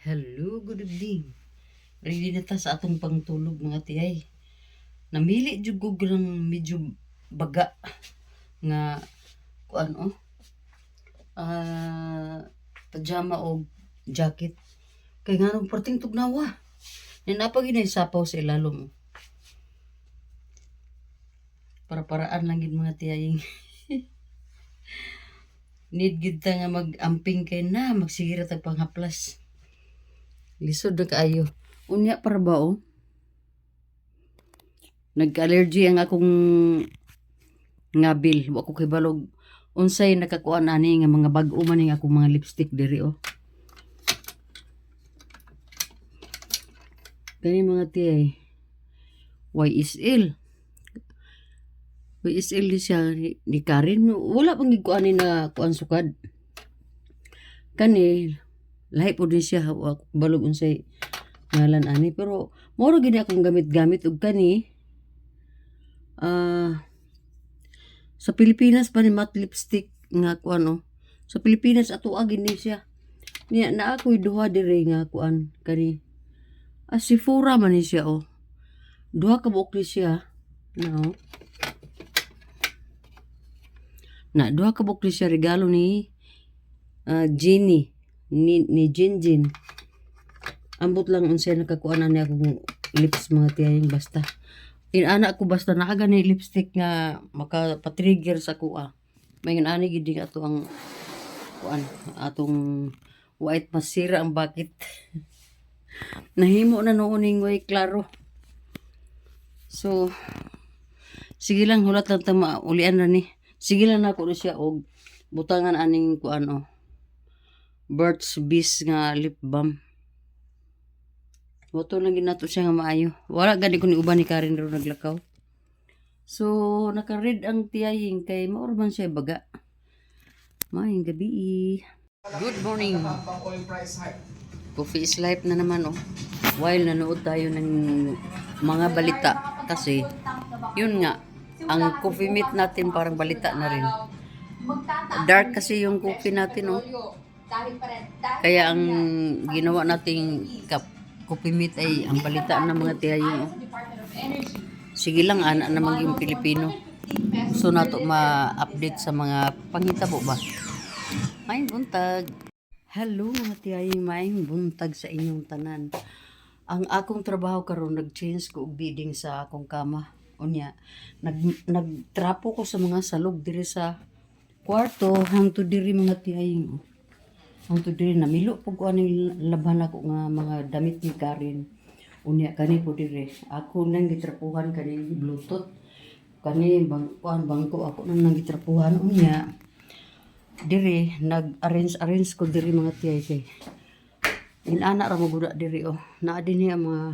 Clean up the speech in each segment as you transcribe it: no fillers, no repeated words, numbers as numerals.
Hello, good evening. Ready na ta sa atong pangtulog mga tiyay. Namili jud ko ng medyo baga nga kuan pajama o jacket. Kay nganong perting tugnawa. Ninapag inay sapaw sa ilalom. Para-paraan lang gid mga tiyay. Need gid ta nga mag-amping kay na magsigira tag panghaplas. Lisod na kaayo. Unya para ba Nagka-allergy ang akong ngabil. Wa ko kay balog. Unsay nakakuan ani nga mga bag-o man ning akong mga lipstick diri Kani mga tiyay. YSL. YSL di siya ni Karin. Wala pang gikuan ni na kuan sukad. Kani lahi po din siya. Wa ko balog unsay ngalan ani. Pero moro gini akong gamit-gamit og kani. Sa Pilipinas pa ni matte lipstick nga kuan Sa Pilipinas ato gini siya. Niya na ako'y duha dire nga kuan kani. Sephora man ni siya Duha ka buok ni siya. No. Duha ka buok ni siya regalo ni Jenny ni Jinjin. Ambot lang unsay nakakuanan ni akong lips mga tiyaying basta. Inana ko basta naaga ni lipstick nga makapatrigger sa kuha. May ani gid ato ang kuan atong white masira ang bakit. Nahimo na nooning way klaro. So sige lang hulat lang ta maulian na ni. Sige lang nako siya og butangan aning kuan Burt's Bees nga lip balm. Wato lang ginato siya nga maayo. Wala gani ko ni uban ni Karin ro naglakaw. So naka-red ang tiyaying kay maor man siya baga. Maayong gabi. Good morning. Coffee is life na naman While nanood tayo ng mga balita kasi yun nga ang coffee meet natin parang balita na rin. Dark kasi yung coffee natin Kaya ang ginawa nating coffee meet ay ang balita ng mga tiyayong Sige lang ana naman yung Pilipino. So nato ma-update sa mga panghitabo ba. May buntag. Hello mga tiyayong maayong buntag sa inyong tanan. Ang akong trabaho karon nag-change ko og bidding sa akong kama. Unya nagtrapo ko sa mga salog diri sa kwarto hangtod diri mga tiyayong hangtod diri namilo pug ko aning laban ako nga mga damit ni Karin. Unya kani po diri ako nang gitrapuhan kani bluetooth kani bangko ako nang gitrapuhan unya diri nag-arrange ko diri mga tiyay kay inana ra mo guda diri naa dinhi ang mga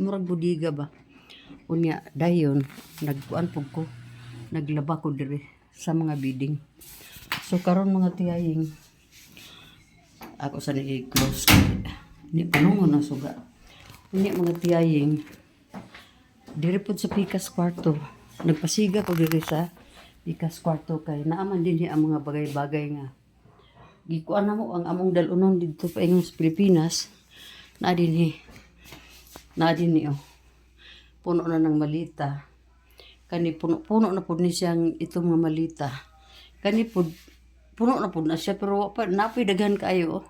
murag budiga ba unya dayon nagkuan pug ko naglaba ko diri sa mga bidding. So karon mga tiyaying ako sa ni-close ni panungon na suga unya mga tiyaying diri pud sa pikas kwarto nagpasiga ko diri sa pikas kwarto kay naaman din ang mga bagay-bagay nga gikuan na mo ang among dalunon dito pa ingon sa Pilipinas na dinhi puno na ng malita kani puno na pud ni siyang itong mga malita kani pud puno na pud na siya pero pa napoy daghan kaayo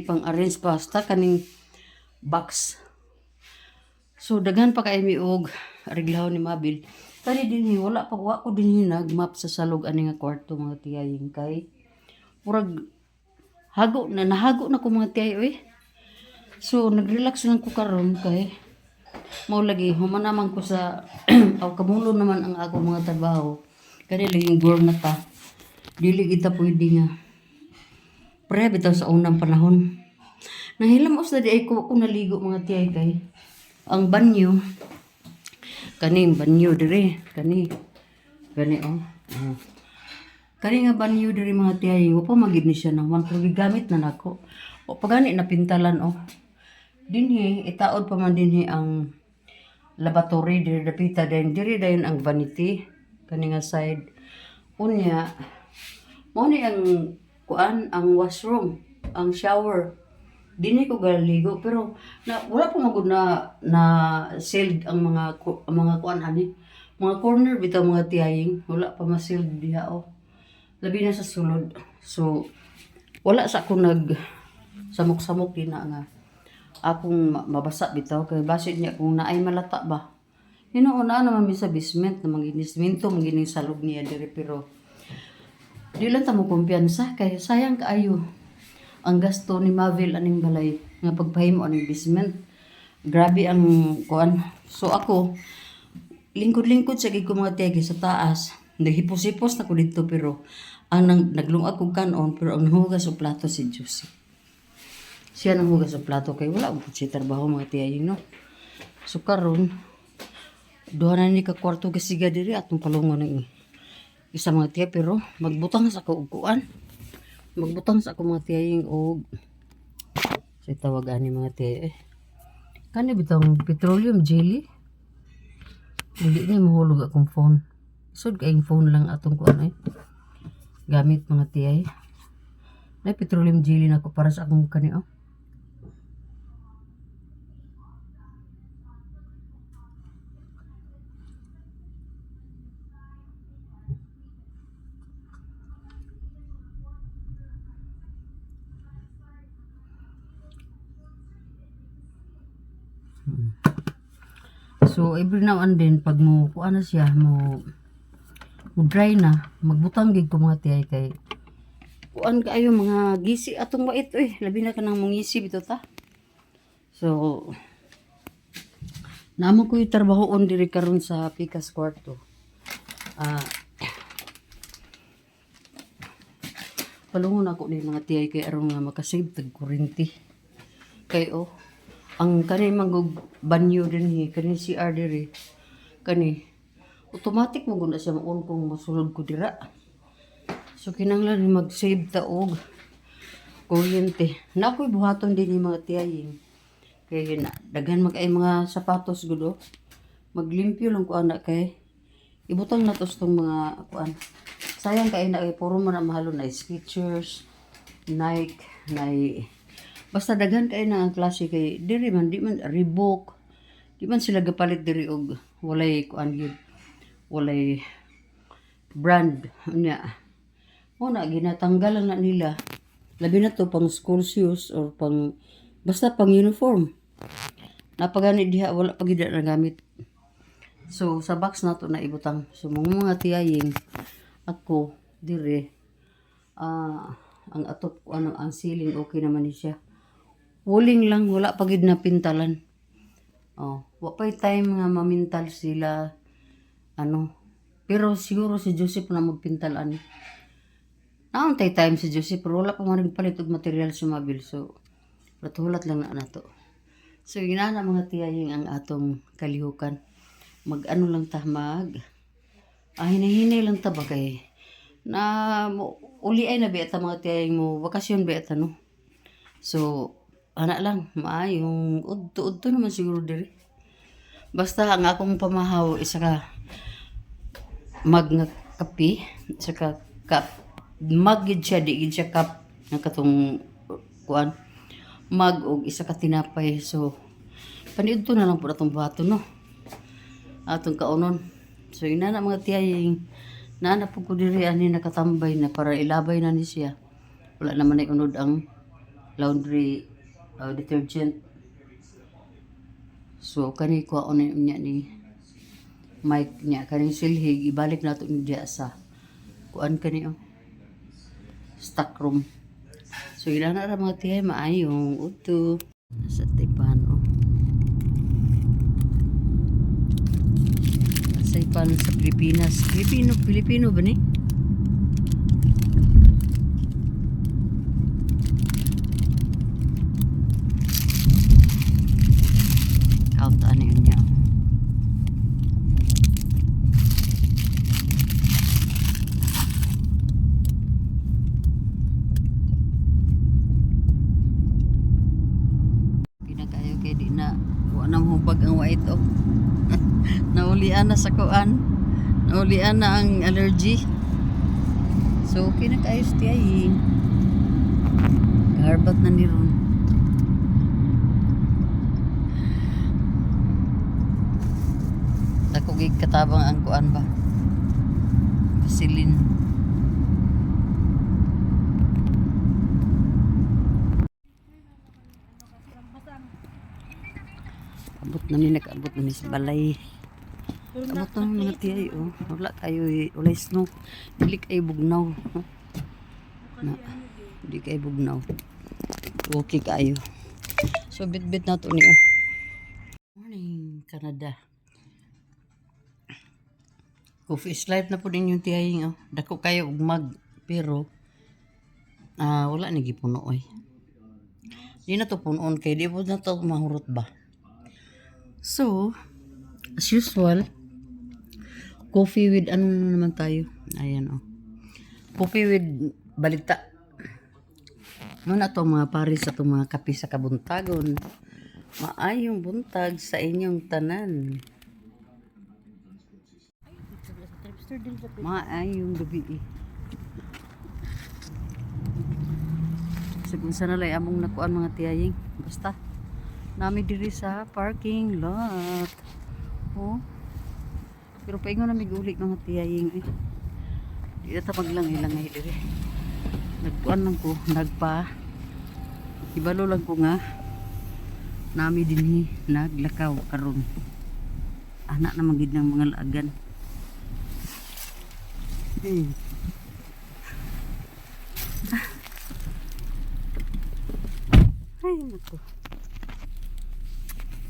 pang arrange pasta kaning box. So daghan pa kay mi og reglaho ni Mabil. Kani dinhi wala pa wa ko dinhi nagmap sa salog ani nga kwarto mga tiyaying kay murag nahago na ko mga tiyay So nagrelax lang ko karon kay mao lagi humanaman ko sa kamulo naman ang ako mga trabaho. Kani laging girl na ta. Dili kita pwede nga pre bitaw sa unang panahon. Nahilamos na di ay ko naligo mga tiyay kay ang banyo kaning banyo dire kani kani nga banyo dire mga tiyay wa pa magid ni siya naman pero gigamit na nako o pagani na pintalan dinhi itaod pa man dinhi ang laboratory dire dapita dire dayon ang vanity kani nga side unya mo ni ang kuan ang washroom ang shower Dini ko galigo pero wala pa magud na sealed ang mga kuan ani. Mga corner bitaw mga tiyaying wala pa ma-sealed diha oh. Labi na sa sulod. So wala sa ako nag samok-samok din na nga akong mabasa bitaw kay basid niya kung naay malata ba. Hinuon na naman mi sa basement na manginisminto mangining salog niya diri pero di lang ta mo kumpiyansa kay sayang kaayo ang gasto ni Mavel aning balay nga pagpahimo aning basement. Grabe ang kuan. So ako lingkod-lingkod sa gid ko mga tiyagi sa taas. Naghipos-hipos na ko dito pero ang naglungag kog kanon pero ang hugas og plato si Josie. Siya nang hugas og plato kay wala ug si trabaho mga tiyagi no. So karon duha na ni ka kwarto gasiga diri atong palungon ng isa mga tiya pero magbutang sa ko og kuan. Magbutang sa ako mga tiyaying og sa tawag ani mga tiya kani bitang petroleum jelly. Hindi na mahulog akong phone. Isod kaing phone lang atong kuan gamit mga tiyay. Na petroleum jelly na ko para sa akong kani oh. So every now and then pag mo kuan na siya mo dry na magbutang gid ko mga tiyay kay kuan kaayo mga gisi atong wait labi na kanang mungisi bitaw ta. So namo ko trabahoon diri karon sa Pikas kwarto. Palungon ako ni mga tiyay kay aron nga makasave tag kuryente. Kay ang kani manggug banyo din kani CR diri kani automatic mo guna siya on kung masulod ko dira. So kinahanglan mag-save ta og kuryente. Na ako'y buhaton din ni mga tiyaying. Kay daghan mag ay mga sapatos gud maglimpyo lang ko ana kay ibutang na tos tong mga kuan. Sayang kay na puro man na mahalo na Skechers, Nike, na basta daghan kay na ang klase kay diri man di man Reebok. Di man sila gapalit diri og walay kuan gyud. Walay brand nya. Na ginatanggalan na nila. Labi na to pang school shoes or pang basta pang uniform. Napagani diha wala pa gid na gamit. So sa box na to na ibutang. So mga tiyaying ako dire ang atop ang ceiling okay naman ni siya. Wuling lang wala pa gid na pintalan. Wa pay time nga mamintal sila pero siguro si Joseph na magpintal ani. Nauntay time si Joseph pero wala pa man nagpalit og material sa Mavel so patuhulat lang na nato. So ginana mga tiyaying ang atong kalihukan. Mag-ano lang ta hinay-hinay lang ta ba kay na uli ay na biya mga tiyaying mo bakasyon biya ta no. So ana lang maayong udto naman siguro diri. Basta ang akong pamahaw isa ka mag nga kape saka cup mag gid siya di gid siya cup nga katong kuan mag og isa ka tinapay. So paniudto na lang pud atong buhaton no atong kaunon. So ina na mga tiyaying na po ko diri ani nakatambay na para ilabay na ni siya. Wala naman ay unod ang laundry detergent. So kani ko niya ni Mike niya kaning silhig ibalik nato ni diya sa kuan kani stock room. So ilan na ra mga tiyay maayong udto sa tipan sa ipan sa Pilipinas. Pilipino ba ni? Count ano yun niya. Pinakayo kay di na nang hubag ang white naulian na sa kuan. Naulian na ang allergy. So okay na kayo tiyay. Garbat na ni ron. ugig katabang ang kuan ba. Vaseline. Abot na ni nag-abot na ni sa balay. Abot na mga tiyay oh. Wala kayo wala snow. Dili kayo bugnaw. Na, di kayo bugnaw. Okay kayo. So bit-bit na to niyo. Morning Canada. Coffee is life na po din yung tiyay oh. Dako kayo ugmag pero wala ni gipuno oy. Di na to punon kay di po na to mahurot ba. So, as usual, coffee with ano naman tayo. Ayan oh. Coffee with balita. Muna to mga pares sa to mga kape sa kabuntagon. Maayong buntag sa inyong tanan. Maayong gabi. Kung sana lay among nakuan mga tiyaying. Basta nami diri sa parking lot. Oh. Pero paingon na migulik mga tiyaying eh. Di ta paglangay-langay diri. Nagkuan lang ko, ibalo lang ko nga nami dinhi naglakaw karon. Anak na magid ng mga laagan. Ay, naku.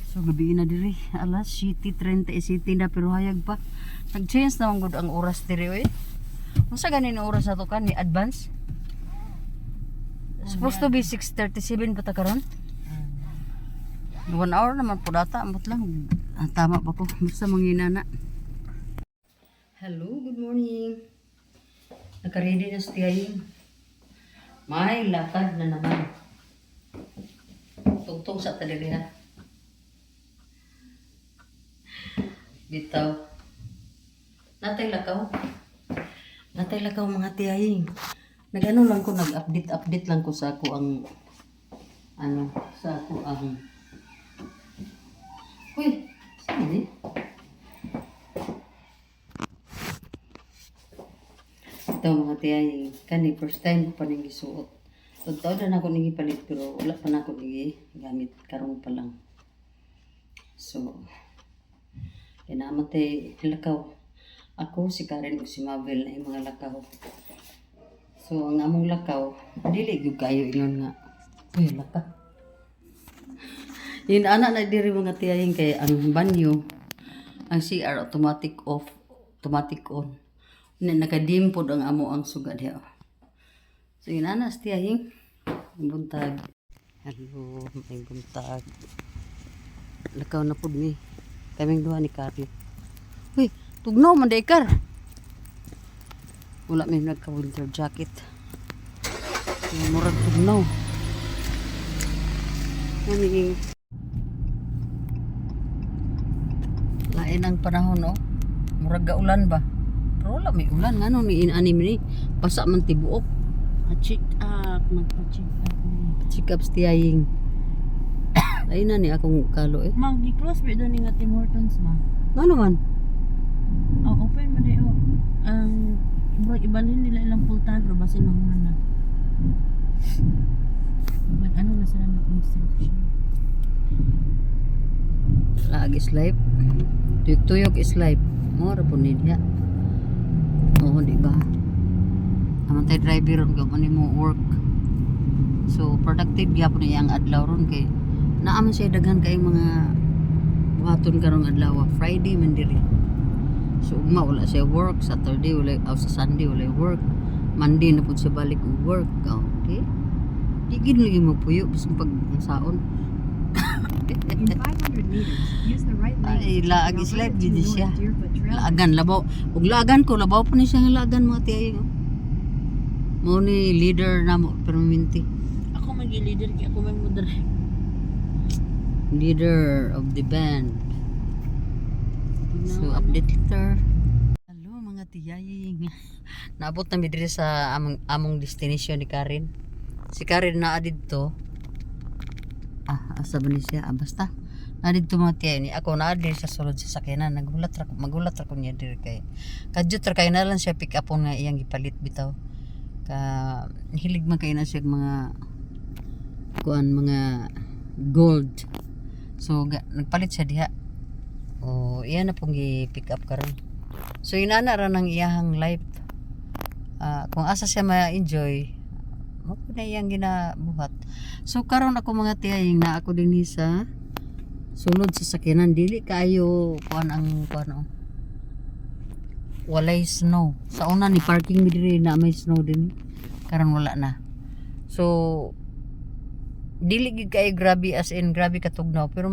So, gabi na diri. Alas, 7:30 na pero hayag pa. Nag-change naman gud ang oras diri, oy. Unsa ganin ang oras nato kan ni advance? Supposed to be 6:37 pa ta karon. 1 hour naman po data. Ambot lang. Tama pa ko. Basta manginana. Hello, good morning. Naka-ready na si Tiyaying. May lakad na naman. Tugtog sa taliri ha. Bitaw. Natay lakaw. Natay lakaw mga Tiyaying. Nag-ano lang ko, nag-update lang ko sa ako ang uy, saan eh? Ito mga Tiyaying, kani first time ko pa nang gisuot. Totoo na ako nang ipalit pero wala pa na ako gamit karong pa lang. So, kinamatay lakaw. Ako, si Karen o si Mabel na yung mga lakaw. So, ang among lakaw, dili gyud kayo ingon nga. Uy, laka. Yun, anak na diri mga Tiyaying kay ang banyo, ang CR automatic off, automatic on. Nakadim po ang amo ang suga diha. So, yun, anak Tiyaying. Buntag. Hello, may buntag. Lakaw na po ni. Kaming duha ni Karen. Uy, tugnaw man daikar. Wala may nagka-winter jacket. Murag tugnaw. Namiging lain ang panahon, no? Murag ulan ba? Pero wala may ulan. Nga ni inanim ni. Basa man tibuok. Pa-check up. Magpa-check up. Pa-check up Tiyaying. Lain na ni akong kalo eh. Mag-close ba doon nga Tim Hortons ma? Nga naman? Oh, open mo na yun. Ibalhin nila ilang full time pero basin lang man na. Ano na sila ng construction? Lag is life. Tuyok-tuyok is life. Mora po niya. Oo, di ba? Naman tayo driver ron gamon mo work. So, productive gyapon niya ang adlaw ron kay naaman siya daghan kay mga buhaton karong adlaw. Friday man diri. So, ugma wala siya work. Saturday wala, sa Sunday wala work. Monday na po siya balik work. Okay? Di gid lagi mapuyo bising pag saon. In 500 meters, use the right lane. Ay, laag is life gid siya. Deerfoot Trail. Laagan labaw. Ug laagan ko labaw pa ni siya nga laagan mga Tiyaying. Mo ni leader na mo permanente. Ako mag-leader kaya ako may modern. Leader of the band. So update later. Hello mga Tiyaying. Naabot na mi diri sa among destination ni Karen. Si Karen naa didto. Asa ba ni siya? Basta Adito mga tiya ni ako na diri sa sulod sa sakyanan magulat ra ko niya diri kay kadyo tra kay na lang siya pick upon nga iyang gipalit bitaw ka hilig man kay na siya mga kuan mga gold so nagpalit siya diha o iya na pong gi-pick up karon so inana ra nang iyahang life kung asa siya ma-enjoy mo na iyang ginabuhat so karon ako mga tiyaying na ako din sa sulod sa sakyanan dili kayo kuan ang kuan walay snow sa una ni parking mi diri na may snow din karon wala na so dili gid kay grabe as in grabe katugnaw pero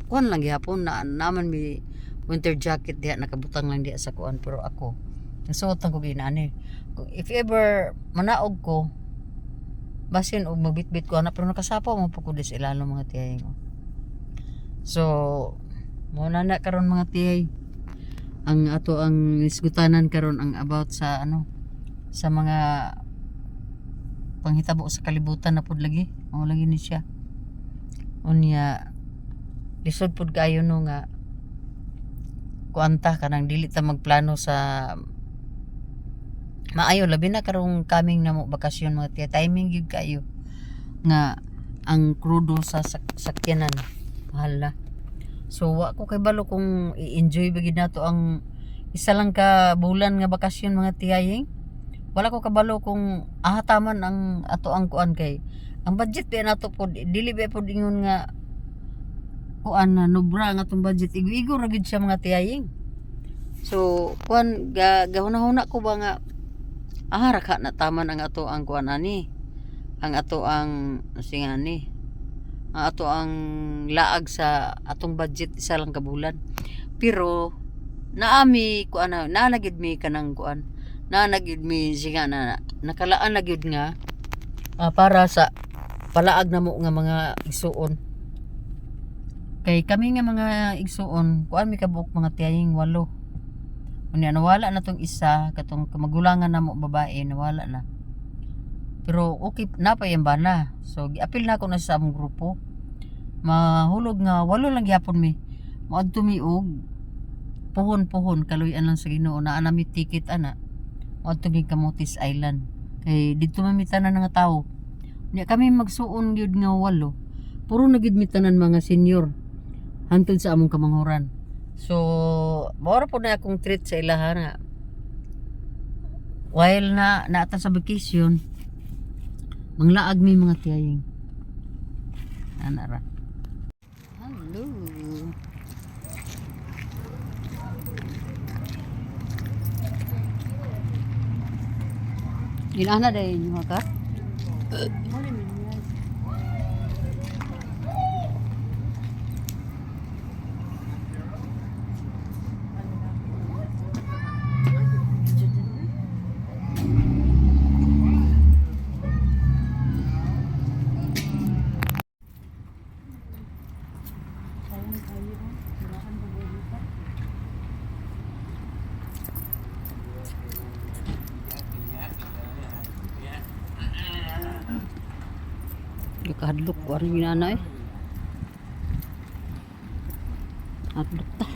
kuan lang gyapon na naman mi winter jacket diha nakabutang lang diha sa kuan pero ako nasuot ko ginani if ever manaog ko basin og magbitbit ko ana pero nakasapaw mo pud ko dis ilalo mga tiyay so mo na karon mga tiyay ang ato ang isgutanan karon ang about sa sa mga panghitabo sa kalibutan na pud lagi o lagi ni siya unya lisod pud kayo no nga kuanta kanang dili ta magplano sa maayo labi na karong coming na mo bakasyon mga tiya timing gyud kayo nga ang krudo sa sakyanan mahal na so wa ko kay balo kung i-enjoy ba gid nato ang isa lang ka bulan nga bakasyon mga tiyaying wala ko kabalo kung ahataman ang ato ang kuan kay ang budget pa nato pod dili ba pod ingon nga kuan na nobra nga tong budget igo ra gid siya mga tiyaying so kuan gahuna-huna ko ba nga raka na taman ang ato ang kuan ani ang ato ang singani ang ato ang laag sa atong budget isa lang ka bulan pero naami kuan na nalagid mi kanang kuan nanagid mi singa na nakalaan na gyud nga para sa palaag na mo nga mga igsuon kay kami nga mga igsuon kuan mi kabuk mga tiyaying 8 unya nawala na tong isa katong kamagulangan na mo babae nawala na pero okay na pa yan bana so giapil na ako na sa among grupo mahulog nga 8 lang gyapon mi moadto mi og puhon kaluyan lang sa Ginoo na anami ticket ana moadto mi Camotes Island kay didto man mi tanan nga tawo nya kami magsuon gyud nga 8 puro na gyud mi tanan mga senior hantod sa among kamanghuran so mao po na akong treat sa ilaha nga while na naata sa vacation manglaag mi mga tiyaying anara hello ginana dahil nyo ka Hadlok ko rin ginana hadlok ta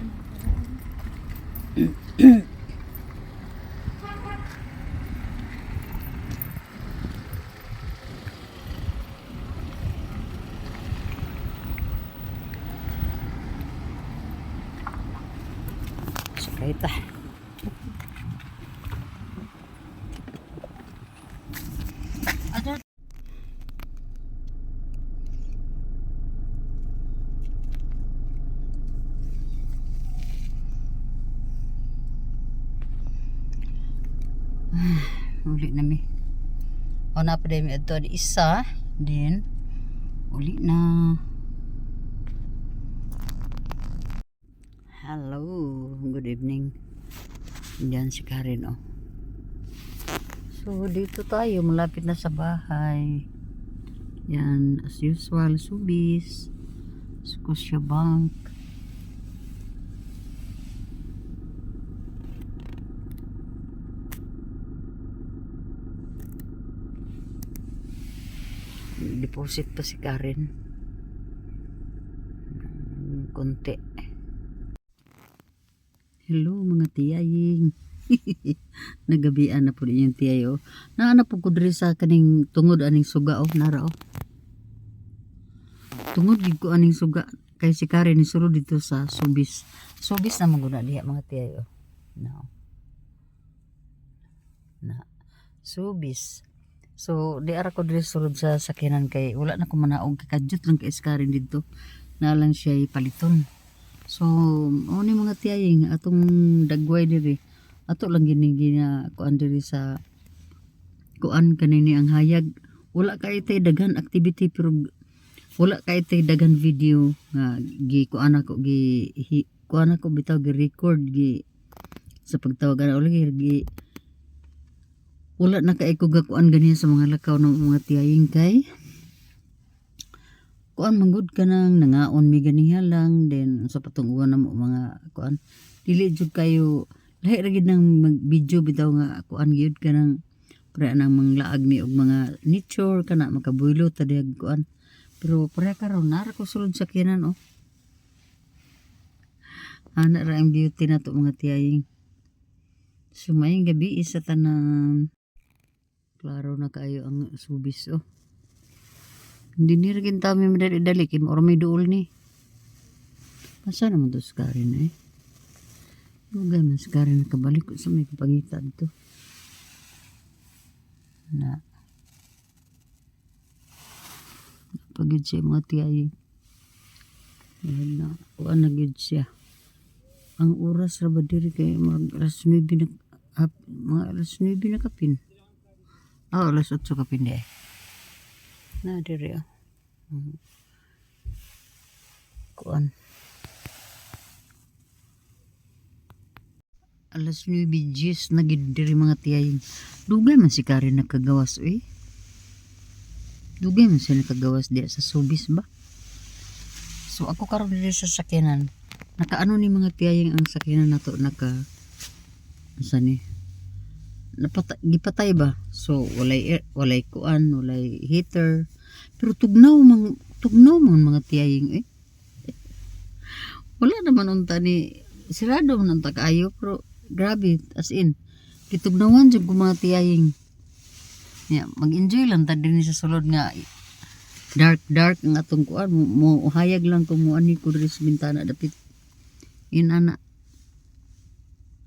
sakay ta uli na mi o na pa mi adto di isa din uli na hello good evening diyan si Karen so dito tayo malapit na sa bahay yan as usual Subis Scotiabank deposit pa si Karen konti. Hello mga tiyaying. Nagabian na po din yung tiyay oh. Naana po ko diri sa kaning tungod aning suga oh, nara oh. Tungod gid ko aning suga kay si Karen ni sulod dito sa Subis. Subis na maguna diha mga tiyay oh. No. Na Subis. So di ara ko diri sulod sa sakinan kay wala na ko manaog kakadyot lang kay si Karen dito. Na lang siya paliton. So mo ni mga tiyaying atong dagway diri. Ato lang gina kuan diri sa kuan kanini ang hayag. Wala kay tay daghan activity pero wala kay tay daghan video nga gi kuan ako kuan ako bitaw gi record gi sa pagtawagan ulit gi wala na kay ko gakuan ganiya sa mga lakaw ng mga tiyaying kay kuan manggod ka nang nangaon mi ganiha lang then sa patunguan na mo mga kuan dili jud kayo lahi ra gid nang mag-video bitaw nga kuan gyud ka nang para nang manglaag mi og mga nature kana makabuylo ta diag kuan pero para karon nara ko sulod sa kinan oh ana ra ang beauty na to mga tiyaying sumayong gabi isa tanan klaro na kayo ang Subis oh hindi ni rin kami madali-dali kay or may duol ni masa naman to si Karen eh lugay man si Karen nakabalik ko sa may kapangitan to na pagid siya mga tiyay na kuan na gid siya ang oras ra ba diri kay mag alas 9 na mga alas 9 na kapin alas 8 kapin di na diri kuan alas 9 na gid diri mga tiyay dugay man si Karen nakagawas dugay man siya nakagawas diya sa Subis ba so ako karon diri sa sakyanan nakaano ni mga tiyaying ang sakyanan nato asa ni gipatay ba so walay kuan walay heater pero tugnaw man mga tiyaying wala naman unta ni sirado man unta kaayo pero grabe as in kitugnawan jud ko mga tiyaying mag-enjoy lang ta din sa sulod nga dark ang atong kuan mo hayag lang kung mo ani ko diri sa bintana dapit inana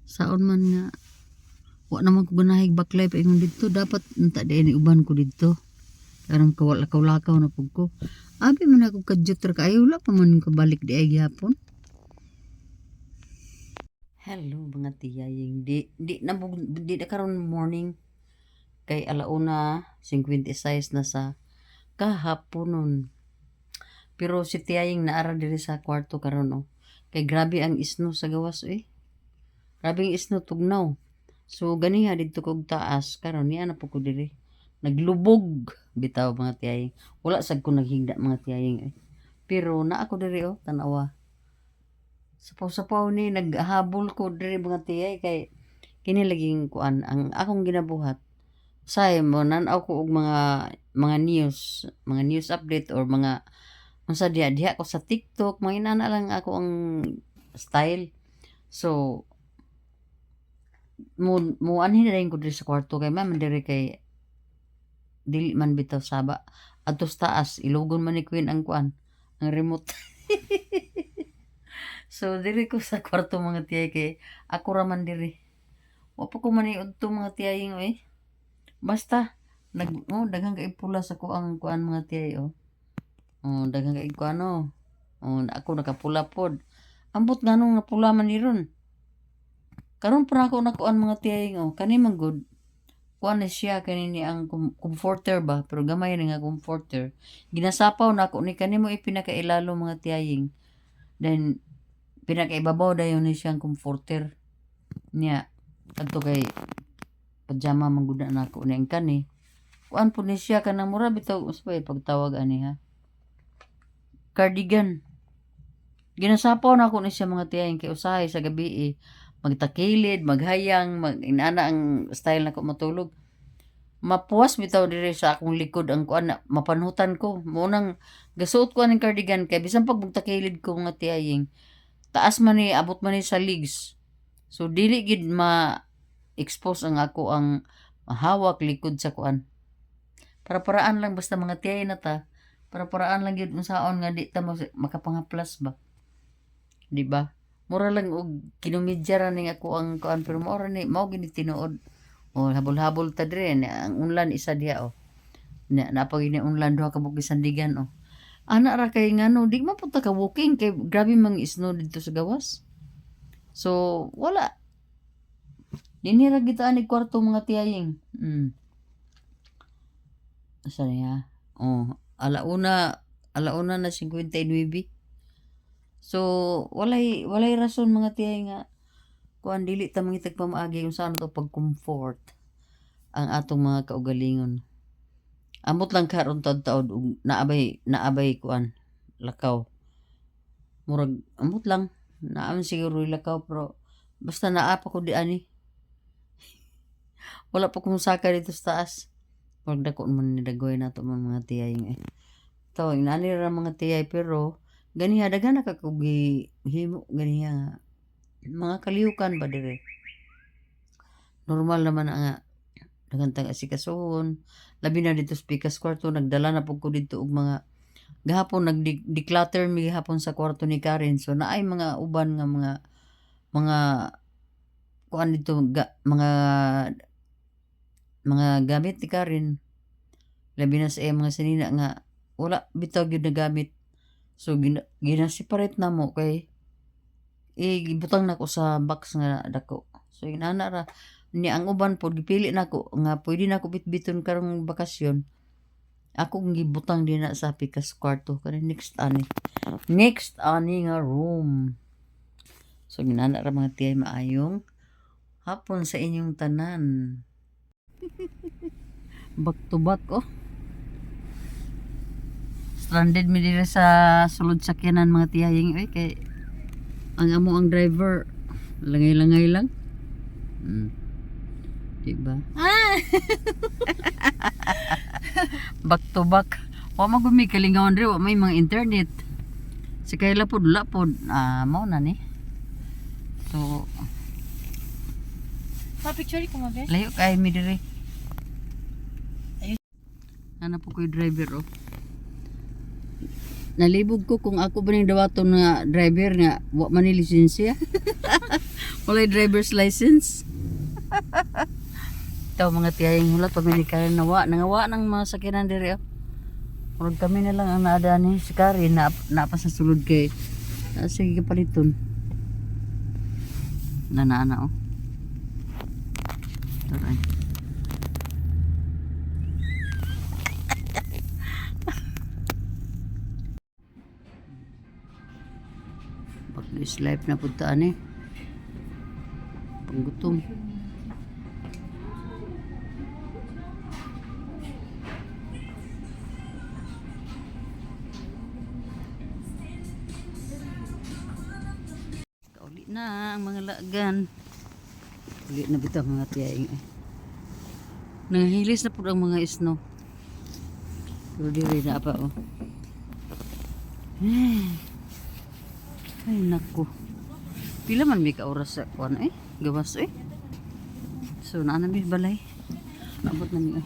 saon man nga wa naman ko ganahig baklay pa ingon dito dapat unta din uban ko dito karon lakaw na pud ko abi man ako kadyot ra kaayo wala pa man ko balik di ay gyapon. Hello mga tiyaying di na karon morning kay 1:56 na sa kahaponon pero si tiyaying naara diri sa kwarto karon oh kay grabe ang isno sa gawas grabe ang isno tugnaw so ganiha didto kog taas karon niya na po ko diri naglubog bitaw mga tiyaying wala sad ko naghigda mga tiyaying pero naa ko diri oh tanawa sapaw-sapaw ni naghabol ko diri mga tiyay kay kini laging kuan ang akong ginabuhat say mo nan-aw ko og mga news update or mga unsa diha ko sa TikTok mga inana lang ako ang style so mo anhin na rin ko diri sa kwarto kay man diri kay dili man bitaw saba atos taas ilugon man ni Queen ang kuan ang remote so diri ko sa kwarto mga tiyay kay ako ra man diri wa pa ko maniud to mga tiyaying basta daghang kay pula sa ko ang kuan mga tiyay daghang kay kuan ako nakapula pod ambot nganong napula man ni ron karon pa ako nakuan mga tiyaying kani man good kuan na siya kanini ang comforter ba pero gamay na nga comforter ginasapaw na ako ni kanimo ipinakailalo mga tiyaying then pinakaibabaw dayon ni siyang comforter niya kadto kay pajama mangguna na ako ni ang kani kuan po ni siya kanang mura bitaw usbay pagtawag ani ha cardigan ginasapaw na ako ni siya mga tiyaying kay usahay sa gabi magtakilid maghayang inana ang style nako matulog mapuwas bitaw diri sa akong likod ang kuan na mapanhutan ko. Munang gasuot ko aning cardigan kay bisan pag bugtakilid ko nga tiyaying taas man ni abot man ni sa legs. So dili gid ma-expose ang ako ang mahawak likod sa kuan. Para-paraan lang basta mga tiyay na ta. Para-paraan lang gyud unsaon nga di ta makapangaplas ba. Di ba? Mura lang og kinumidya ra ning ako ang kuan pero mao ni mao gini tinuod. O habol-habol ta dire ang unlan isa diha o. Napag ini unlan duha ka bukid sandigan o. Ana ra kay ngano di man punta ka walking kay grabe mang snow dito sa gawas. So wala. Dinhi ra kita ani kwarto mga tiyaying. Asa niya? Oh, alauna na 59. So walay rason mga tiyay nga kuan dili ta mangitag pamaagi kung saan to pag-comfort ang atong mga kaugalingon. Amot lang karon taud-taud ug naabay kuan lakaw. Murag amot lang naam siguro lakaw pero basta naa pa ko di ani. Wala pa kong saka dito sa taas. Wag dako man ni dagoy nato mga tiyay eh. Taw inani ra mga tiyay pero ganiha daghan na kakugi himo ganiha nga mga kalihukan ba dire. Normal naman nga daghan tang asikasuhon. Labi na dito sa pikas kwarto nagdala na pud ko dito og mga gahapon nag-declutter mi gahapon sa kwarto ni Karen. So naay mga uban nga mga kuan dito mga gamit ni Karen. Labi na sa mga sinina nga wala bitaw gyud na gamit. So gina-separate na mo kay gibutang nako sa box nga dako. So inana ra ni ang uban pod gipili nako nga pwede nako bitbiton karong bakasyon. Ako ang gibutang din na sa pikas kwarto kani next ani nga room. So ginana ra mga tiyay maayong hapon sa inyong tanan. Back to back oh. Stranded mi diri sa sulod sakyanan mga tiyaying kay ang amo ang driver langay-langay lang. Diba? Back to back. Wa man gumi kalingawan diri wa may mga internet. Si Kayla pod lapod mao na ni. So Pa-picture ko mo, be? layo kay mi diri. Ana po ko'y driver oh. Nalibog ko kung ako ba ning dawaton nga driver nga wa man ni lisensya. Walay driver's license. Ito mga tiyaying hulat pag may Karen nawa ng mga sakyanan diri oh. Murag kami na lang ang naada ni si Karen na pa sa sulod kay sige paliton. Nana oh. Taray. This life na puntaan eh. Panggutom. Kauli na ang mga lagan. Uli na bitaw mga tiyaying eh. Nangahilis na po ang mga isno. Pero diri na pa oh. Ay naku. Pila man may ka-oras sa kuan gawas So naa na mi balay. Abot na mi